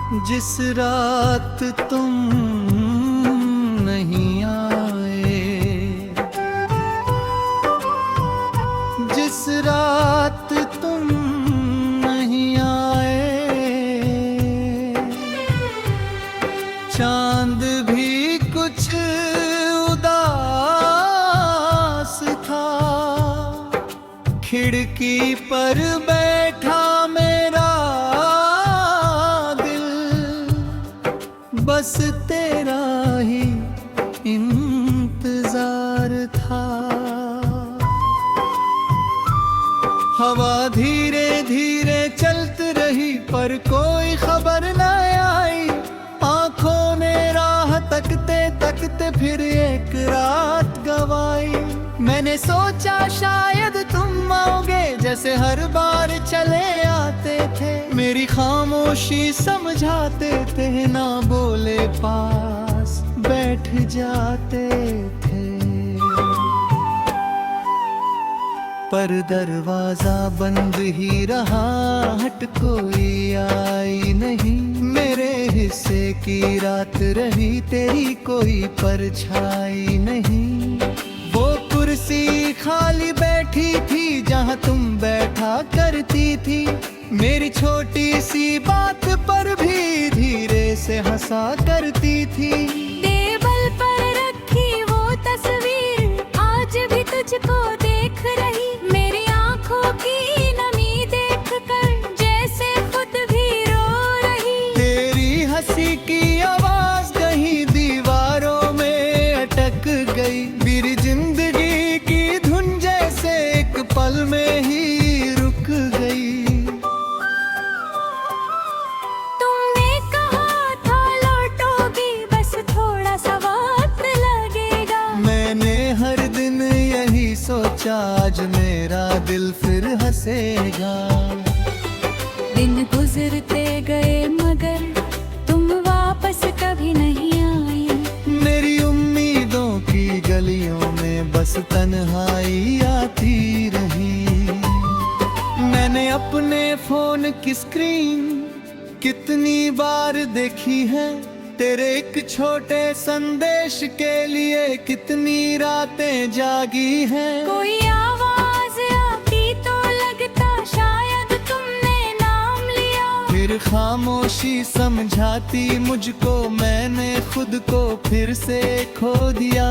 जिस रात तुम नहीं आए, जिस रात तुम नहीं आए, चांद भी कुछ उदास था। खिड़की पर बैठा मेरा दिल, बस तेरा ही इंतजार था। हवा धीरे धीरे चलती रही पर कोई खबर न आई। आंखों ने राह तकते तकते फिर एक रात गवाई। मैंने सोचा शायद तुम आओगे, जैसे हर बार चले आते थे। मेरी खामोशी समझाते थे, ना बोले पास बैठ जाते थे। पर दरवाजा बंद ही रहा, हट कोई आई नहीं। मेरे हिस्से की रात रही, तेरी कोई परछाई नहीं। वो कुर्सी खाली बैठी थी जहाँ तुम बैठा करती थी। मेरी छोटी सी बात पर भी धीरे से हंसा करती थी। टेबल पर रखी वो तस्वीर आज भी तुझको देख रही। मेरी आंखों की नमी देखकर जैसे खुद भी रो रही। तेरी हंसी की आवाज कहीं दीवारों में अटक गई। मेरी जिंदगी की धुन जैसे एक पल में ही रुक गई। तुमने कहा था लौटोगी, बस थोड़ा सा वक्त लगेगा। मैंने हर दिन यही सोचा, आज मेरा दिल फिर हंसेगा। दिन गुजरते गए मगर तुम वापस कभी नहीं आई। मेरी उम्मीदों की गलियों में बस तन्हाई आती रही। मैंने अपने फोन की स्क्रीन कितनी बार देखी है। तेरे एक छोटे संदेश के लिए कितनी रातें जागी हैं। कोई आवाज आती तो लगता शायद तुमने नाम लिया। फिर खामोशी समझाती मुझको, मैंने खुद को फिर से खो दिया।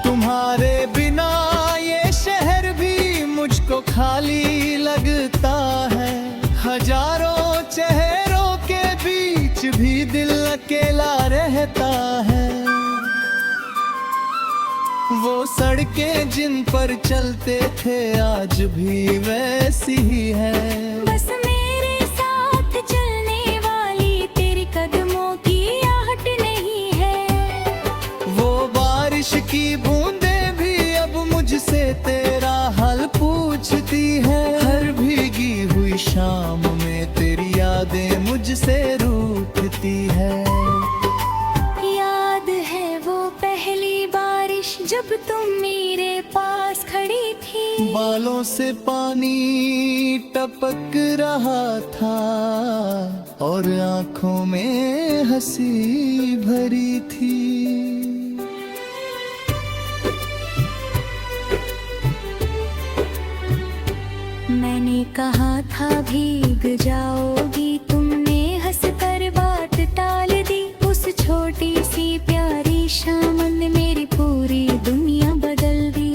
तुम्हारे बिना ये शहर भी मुझको खाली लगता है। हजारों चेहरों के बीच भी दिल अकेला रहता है। वो सड़कें जिन पर चलते थे आज भी वैसी ही है। बस मेरे साथ चलने वाली तेरी कदमों की आहट नहीं है। वो बारिश की बूंदें भी अब मुझसे तेरा हाल पूछती है। हर भीगी हुई शाम में तेरी यादें मुझसे रूठती है। याद है वो पहली बारिश जब तुम मेरे पास खड़ी थी। बालों से पानी टपक रहा था और आंखों में हंसी भरी थी। मैंने कहा था भीग जाओगी, तुमने हंसकर बात टाल दी। उस छोटी सी प्यारी शाम ने मेरी पूरी दुनिया बदल दी।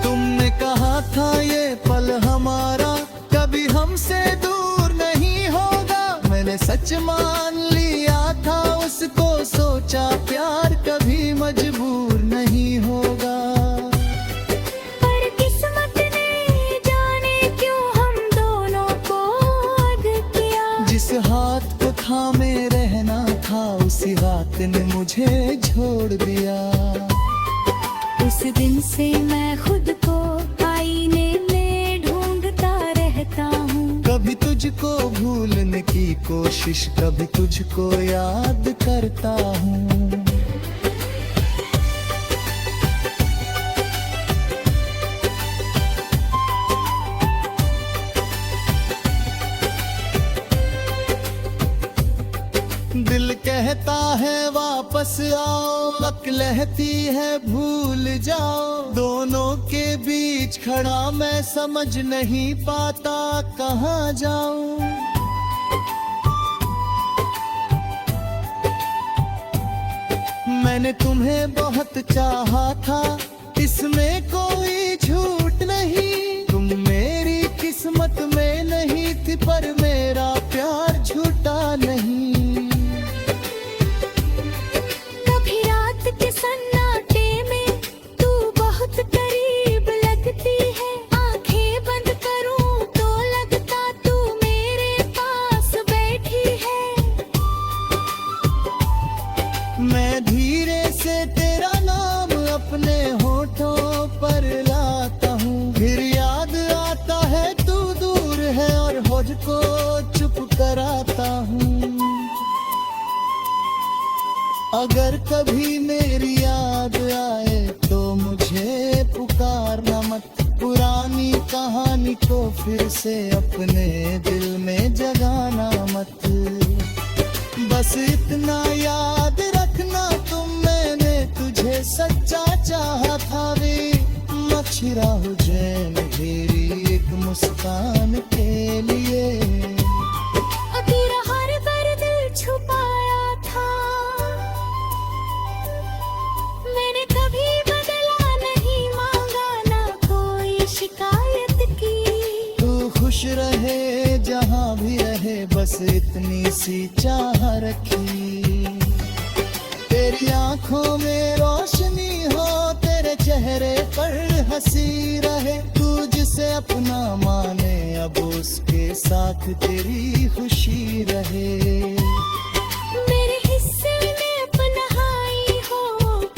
तुमने कहा था ये पल हमारा कभी हमसे दूर नहीं होगा। मैंने सच मान लिया था उसको, सोचा प्यार कभी मजबूर नहीं होगा। पर किस्मत ने जाने क्यों हम दोनों को अलग किया। जिस हाथ को थामे रहना था उसी हाथ ने मुझे छोड़ दिया। उस दिन से मैं खुद को आईने में ढूंढता रहता हूँ। कभी तुझको भूलने की कोशिश, कभी तुझको याद करता हूँ। वापस आओ, लक लहती है भूल जाओ। दोनों के बीच खड़ा मैं समझ नहीं पाता कहाँ जाऊं। मैंने तुम्हें बहुत चाहा था, इसमें कोई झूठ नहीं। तुम मेरी किस्मत में नहीं थी, पर मेरा प्यार झूठा नहीं। कभी रात के सन्नाटे में तू बहुत करीब लगती है। आंखें बंद करूं तो लगता तू मेरे पास बैठी है। मैं धीरे से तेरा नाम अपने होठों पर लाता हूँ, फिर याद आता है तू दूर है और होठ को चुप कराता हूँ। अगर कभी मेरी याद आए तो मुझे पुकारना मत, पुरानी कहानी को फिर से अपने दिल में जगाना मत। बस इतना याद रखना तुम, मैंने तुझे सच्चा चाहा था वे। मछिरा हो जैन घेरी एक मुस्कान के लिए। तेरा हर दर्द छुपाया था, मैंने कभी बदला नहीं मांगा, ना कोई शिकायत की। तू खुश रहे जहाँ भी रहे, बस इतनी सी चाह रखी। तेरी आंखों में रोशनी हो, तेरे चेहरे पर हंसी रहे। तू जिसे अपना माने अब उसके साथ तेरी खुशी रहे। मेरे हिस्से में पनाहाई हो,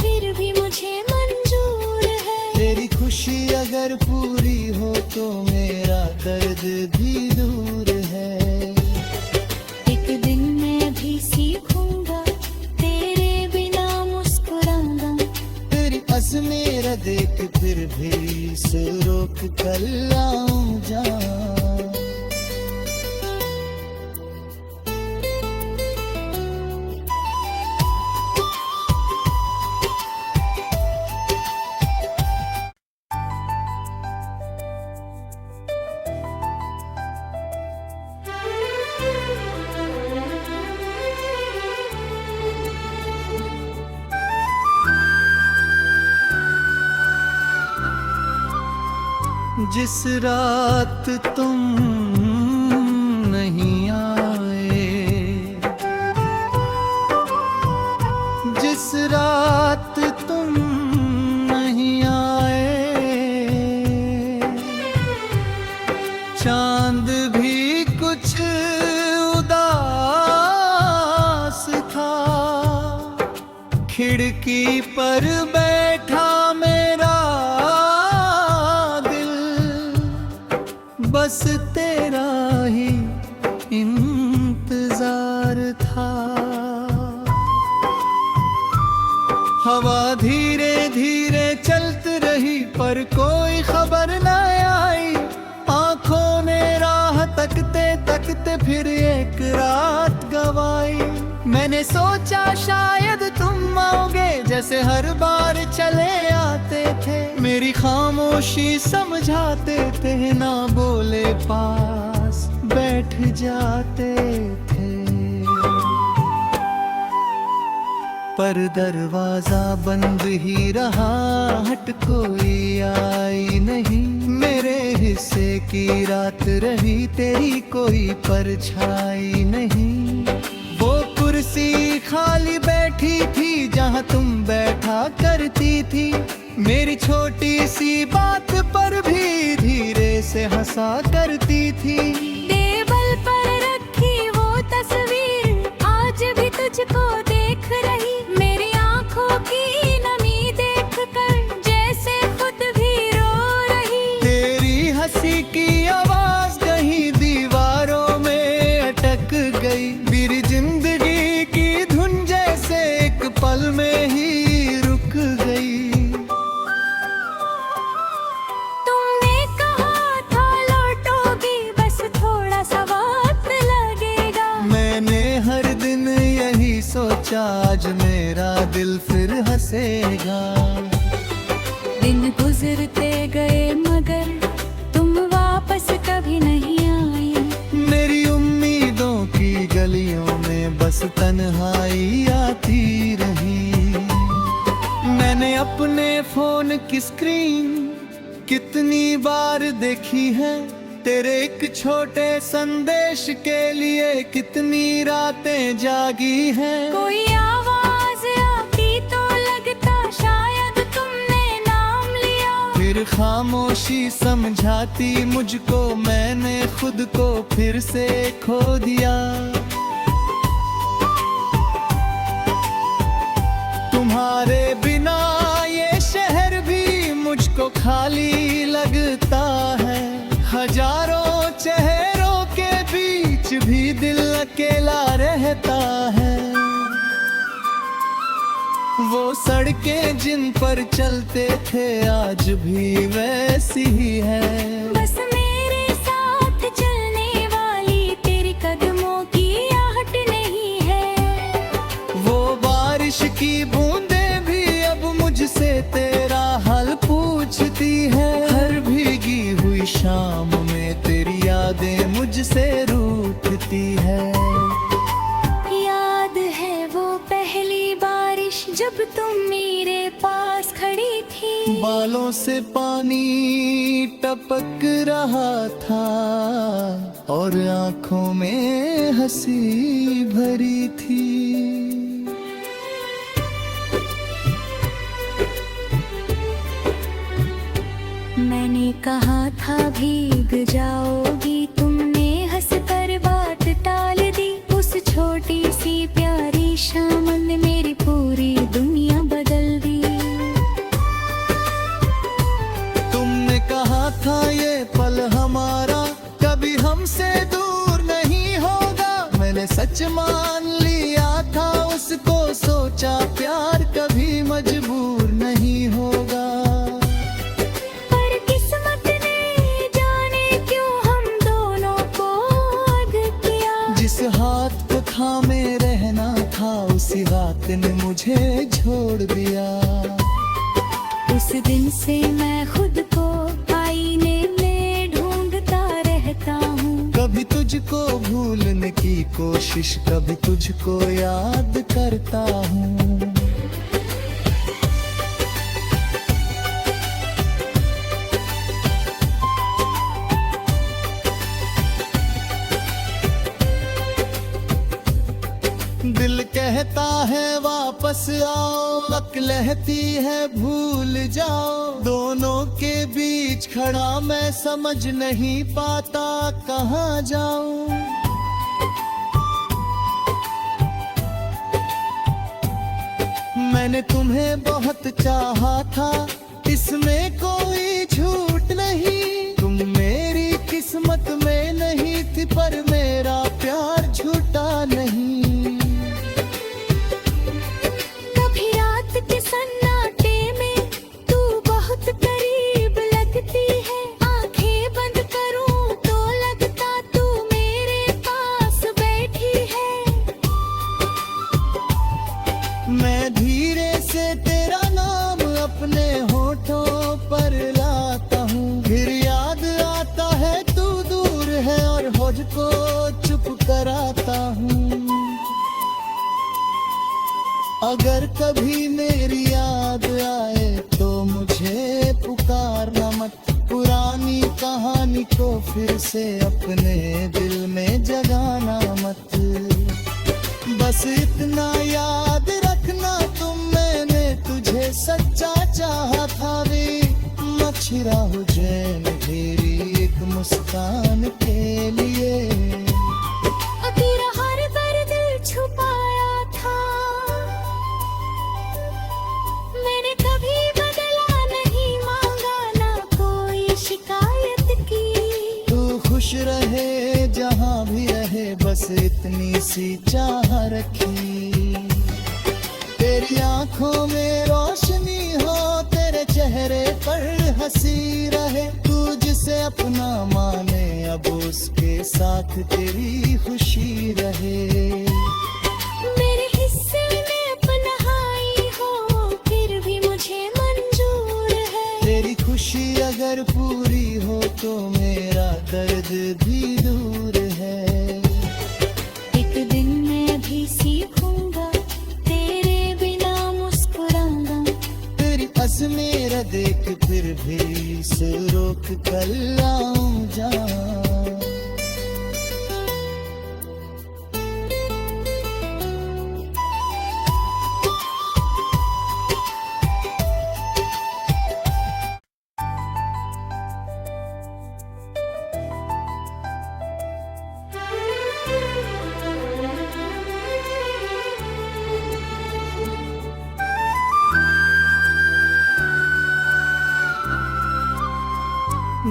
फिर भी मुझे मंजूर है। तेरी खुशी अगर पूरी हो तो मेरा दर्द भी दूर है। एक दिन मैं भी सीखूंगा तेरे बिना मुस्कुराना। तेरी मेरा देख फिर भी से रोक कर लाऊं जा। जिस रात तुम नहीं आए, जिस रात तुम नहीं आए, चांद भी कुछ उदास था। खिड़की पर बैठा मेरा बस तेरा ही इंतजार था। हवा धीरे धीरे चलती रही पर कोई खबर न आई। आंखों ने राह तकते तकते फिर एक रात गवाई। मैंने सोचा शायद तुम आओगे, जैसे हर बार चले आते थे। मेरी खामोशी समझाते थे, ना बोले पास बैठ जाते थे। पर दरवाजा बंद ही रहा, हट कोई आई नहीं। मेरे हिस्से की रात रही, तेरी कोई परछाई नहीं। वो कुर्सी खाली बैठी थी जहाँ तुम बैठा करती थी। मेरी छोटी सी बात पर भी धीरे से हंसा करती थी। टेबल पर रखी वो तस्वीर आज भी तुझको देख रही। मेरी आंखों की नमी देख कर जैसे खुद भी रो रही। तेरी हंसी की आवाज कहीं दीवारों में अटक गई। मेरी जिंदगी की धुन जैसे एक पल में ही रुक गई। तुमने कहा था लौटोगी, बस थोड़ा सा वक्त लगेगा। मैंने हर दिन यही सोचा, आज मेरा बरसेगा। दिन गुजरते गए मगर तुम वापस कभी नहीं आए। मेरी उम्मीदों की गलियों में बस तन्हाई आती रही। मैंने अपने फोन की स्क्रीन कितनी बार देखी है, तेरे एक छोटे संदेश के लिए कितनी रातें जागी हैं। कोई आवाज आती तो लगता शायद तुमने नाम लिया। फिर खामोशी समझाती मुझको, मैंने खुद को फिर से खो दिया। तुम्हारे बिना ये शहर भी मुझको खाली लगता है। हजारों चेहरों के बीच भी दिल अकेला रहता है। वो सड़कें जिन पर चलते थे आज भी वैसी ही है। बस मेरे साथ चलने वाली तेरी कदमों की आहट नहीं है। वो बारिश की बूंदें भी अब मुझसे तेरा हाल पूछती है। हर भीगी हुई शाम में तेरी यादें मुझसे रूठती है। याद है वो पहली बारिश जब तुम मेरे पास खड़ी थी। बालों से पानी टपक रहा था और आंखों में हंसी भरी थी। मैंने कहा था भीग जाओगी, तुमने हंस कर बात टाल दी। उस छोटी सी प्यारी शाम ने मेरी पूरी दुनिया बदल दी। तुमने कहा था ये पल हमारा कभी हमसे दूर नहीं होगा। मैंने सच मान लिया था उसको, सोचा प्यार कभी मजबूर नहीं होगा। जिस हाथ को थामे रहना था उसी हाथ ने मुझे छोड़ दिया। उस दिन से मैं खुद को आईने में ढूंढता रहता हूँ। कभी तुझको भूलने की कोशिश, कभी तुझको याद करता हूँ। दिल कहता है वापस आओ, अक्ल कहती है भूल जाओ। दोनों के बीच खड़ा मैं समझ नहीं पाता कहाँ जाऊं। मैंने तुम्हें बहुत चाहा था, इसमें कोई झूठ नहीं। तुम मेरी किस्मत में नहीं थी, पर मेरा प्यार झूठा नहीं। सन्नाटे में तू बहुत करीब लगती है। आंखें बंद करूं तो लगता तू मेरे पास बैठी है। मैं धीरे से तेरा नाम अपने होठों पर लाता हूँ। फिर याद आता है तू दूर है और होठ को चुप कराता हूँ। अगर कभी मेरी याद आए तो मुझे पुकारना मत। पुरानी कहानी को फिर से अपने दिल में जगाना मत। बस इतना याद रखना तुम, मैंने तुझे सच्चा चाहा था रे। मछरा हो जैन घेरी एक मुस्कान के लिए। तेरा हर दर्द छुपाया था, मैंने कभी बदला नहीं मांगा, ना कोई शिकायत की। तू खुश रहे जहाँ भी रहे, बस इतनी सी चाह रखी। तेरी आंखों में रोशनी हो, तेरे चेहरे पर हंसी रहे। तू जिसे अपना माने अब उसके साथ तेरी खुशी रहे। मेरे हिस्से में पनाही हो, फिर खामोशी अगर पूरी हो तो मेरा दर्द भी दूर है। एक दिन मैं भी सीखूंगा तेरे बिना मुस्कुराना। तेरी मेरा देख फिर भी से रोक कर लाऊं जा।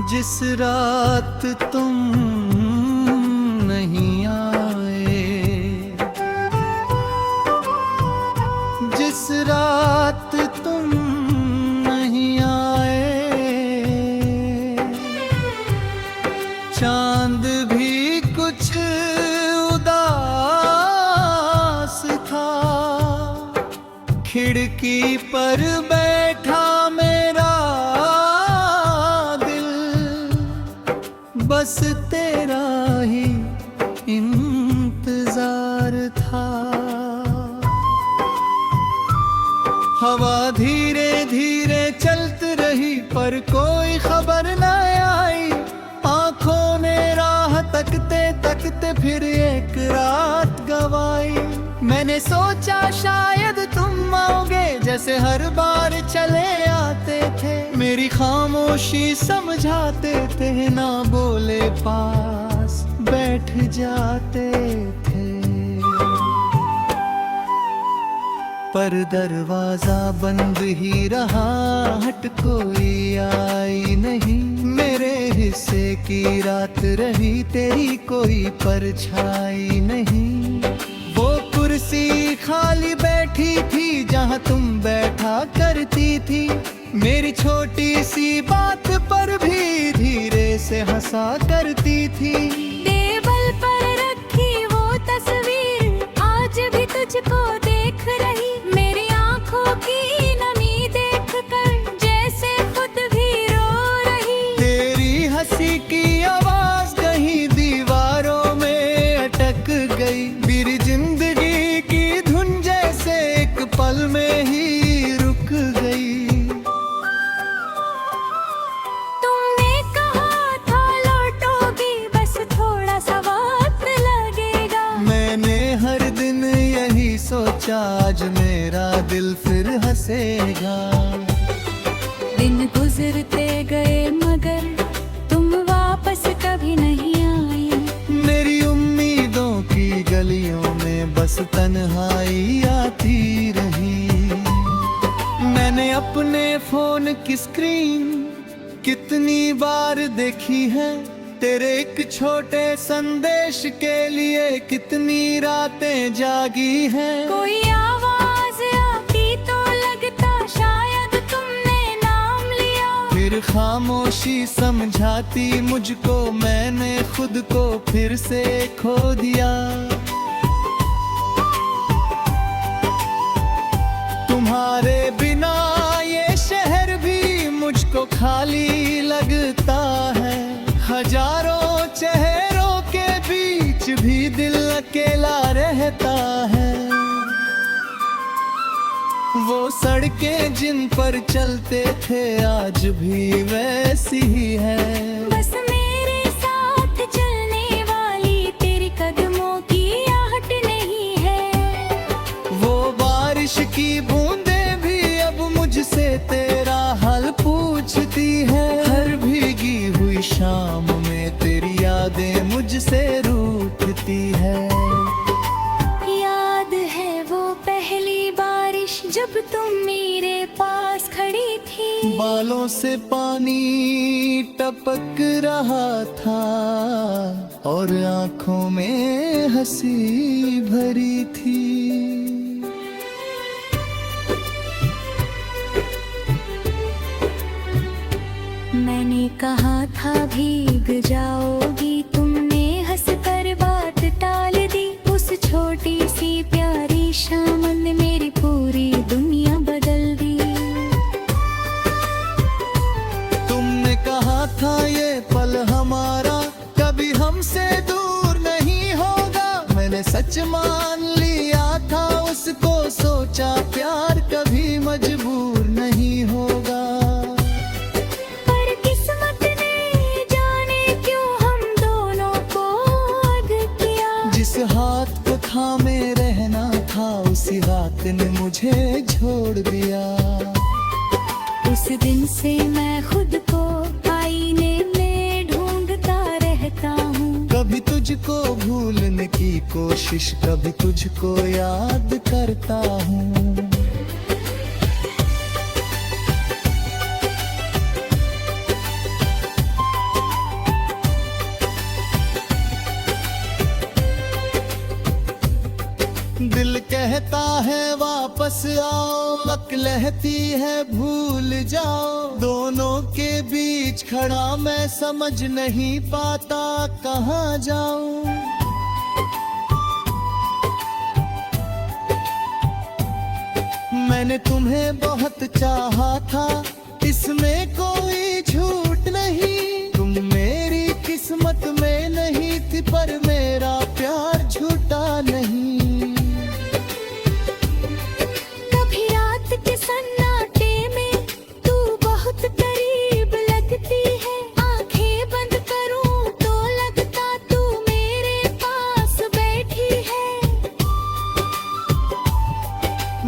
जिस रात तुम नहीं आए, जिस रात तुम नहीं आए, चांद भी कुछ उदास था। खिड़की पर बैठा मेरा बस तेरा ही इंतजार था। हवा धीरे धीरे चलती रही पर कोई खबर न आई। आंखों ने राह तकते तकते फिर एक रात गवाई। मैंने सोचा शायद तुम आओगे जैसे हर बार चले आते थे। मेरी खामोशी समझाते थे, ना बोले पास बैठ जाते थे। पर दरवाजा बंद ही रहा, हट कोई आई नहीं। मेरे हिस्से की रात रही, तेरी कोई परछाई नहीं। वो कुर्सी खाली बैठी थी जहाँ तुम बैठा करती थी। मेरी छोटी सी बात पर भी धीरे से हंसा करती थी। टेबल पर रखी वो तस्वीर आज भी तुझको देख रही। मेरी आंखों की नमी देख कर जैसे खुद भी रो रही। तेरी हंसी की आवाज कहीं दीवारों में अटक गई। मेरी जिंदगी की धुन जैसे एक पल में ही रुक गई। तुमने कहा था लौटोगी, बस थोड़ा सा वक्त लगेगा। मैंने हर दिन यही सोचा, आज मेरा दिल फिर हंसेगा। दिन गुजरते गए मगर तुम वापस कभी नहीं आए। मेरी उम्मीदों की गलियों में बस तन्हाई आती रही। मैंने अपने फोन की स्क्रीन कितनी बार देखी है। तेरे एक छोटे संदेश के लिए कितनी रातें जागी हैं। कोई आवाज आती तो लगता शायद तुमने नाम लिया। फिर खामोशी समझाती मुझको, मैंने खुद को फिर से खो दिया। तुम्हारे बिना ये शहर भी मुझको खाली लगता है। हजारों चेहरों के बीच भी दिल अकेला रहता है। वो सड़कें जिन पर चलते थे आज भी वैसी ही है। बस मेरे साथ चलने वाली तेरी कदमों की आहट नहीं है। वो बारिश की बूंदें भी अब मुझसे तेरा हाल पूछती है। हर भीगी हुई शाम में तेरी यादें मुझसे रूठती है। याद है वो पहली बारिश जब तुम मेरे पास खड़ी थी। बालों से पानी टपक रहा था और आंखों में हंसी भरी थी। मैंने कहा था भीग जाओगी, तुमने हंस कर बात टाल दी। उस छोटी सी प्यारी शाम ने मेरी पूरी दुनिया बदल दी। तुम था ये पल हमारा, कभी हमसे दूर नहीं होगा। मैंने सच मान लिया था उसको, सोचा प्यार कभी मजबूर नहीं होगा। पर किस्मत ने जाने क्यों हम दोनों को अलग किया। जिस हाथ को थामे रहना था उसी हाथ ने मुझे छोड़ दिया। उस दिन से मैं खुद को आईने में ढूंढता रहता हूँ। कभी तुझको भूलने की कोशिश, कभी तुझको याद करता हूँ। दिल कहता है वापस आओ, अक्ल कहती है भूल जाओ। दोनों के बीच खड़ा मैं समझ नहीं पाता कहाँ जाऊं। मैंने तुम्हें बहुत चाहा था, इसमें कोई झूठ नहीं। तुम मेरी किस्मत में नहीं थी, पर मेरा प्यार झूठा नहीं। सन्नाटे में तू बहुत करीब लगती है। आंखें बंद करूं तो लगता तू मेरे पास बैठी है।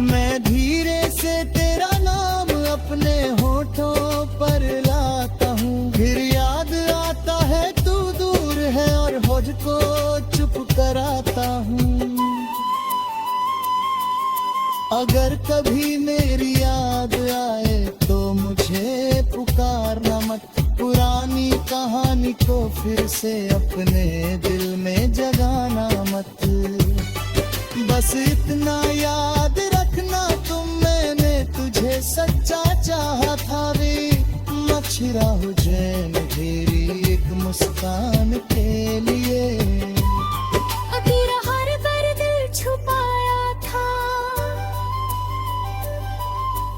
मैं धीरे से तेरा नाम अपने होठों पर लाता हूँ, फिर याद आता है तू दूर है और होठ को चुप कराता हूँ। अगर कभी मेरी याद आए तो मुझे पुकारना मत, पुरानी कहानी को फिर से अपने दिल में जगाना मत। बस इतना याद रखना तुम, मैंने तुझे सच्चा चाहा था रे। मछरा हो जैन तेरी एक मुस्कान के लिए। तेरा हर दर्द छुपाया था,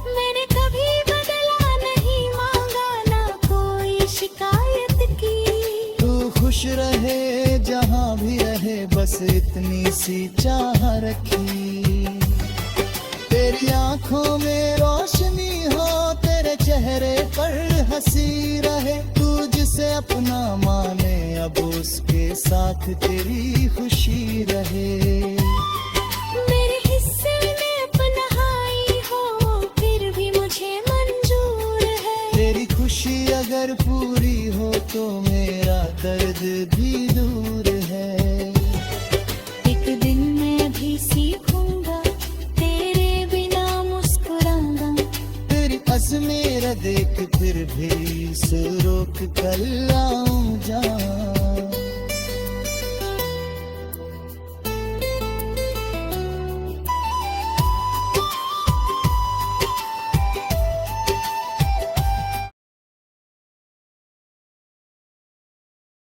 मैंने कभी बदला नहीं मांगा, ना कोई शिकायत की। तू खुश रहे जहाँ भी रहे, बस इतनी सी चाह रखी। तेरी आंखों में रोशनी हो, तेरे चेहरे पर हंसी रहे। तू जिसे अपना माने अब उसके साथ तेरी खुशी रहे। मेरे हिस्से में पनाही हो फिर भी मुझे मंजूर है। तेरी खुशी अगर पूरी हो तो मेरा दर्द भी दूर है। एक दिन मैं भी सीखूंगा तेरे बिना मुस्कुराना। तेरी मेरा देख फिर भी इस रोक कर आऊं जा।